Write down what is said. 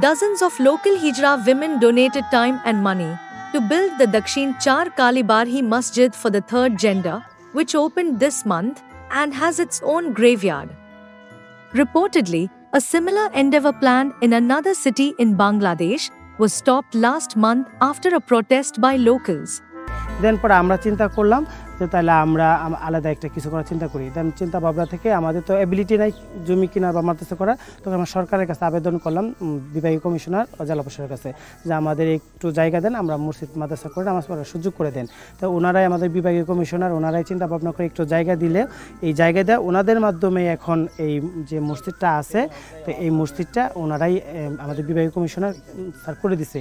dozens of local Hijra women donated time and money to build the Dakshin Char Kali Barhi Masjid for the third gender, which opened this month and has its own graveyard. Reportedly, a similar endeavor planned in another city in Bangladesh was stopped last month after a protest by locals. দেন পরে আমরা চিন্তা করলাম যে তাহলে আমরা আলাদা একটা কিছু করার চিন্তা করি। দেন চিন্তা ভাবনা থেকে আমাদের তো এবিলিটি নাই জমি কেনার বা মাদ্রাসা করার, তখন আমরা সরকারের কাছে আবেদন করলাম, বিভাগীয় কমিশনার ও জেলা প্রশাসনের কাছে, যে আমাদের একটু জায়গা দেন, আমরা মসজিদ মাদ্রাসা করে নামাজ পড়ার সুযোগ করে দেন। তো ওনারাই আমাদের বিভাগীয় কমিশনার, ওনারাই চিন্তা ভাবনা করে একটু জায়গা দিলে এই জায়গা দেয় ওনাদের মাধ্যমে এখন এই যে মসজিদটা আছে, তো এই মসজিদটা ওনারাই আমাদের বিভাগীয় কমিশনার স্যার করে দিছে।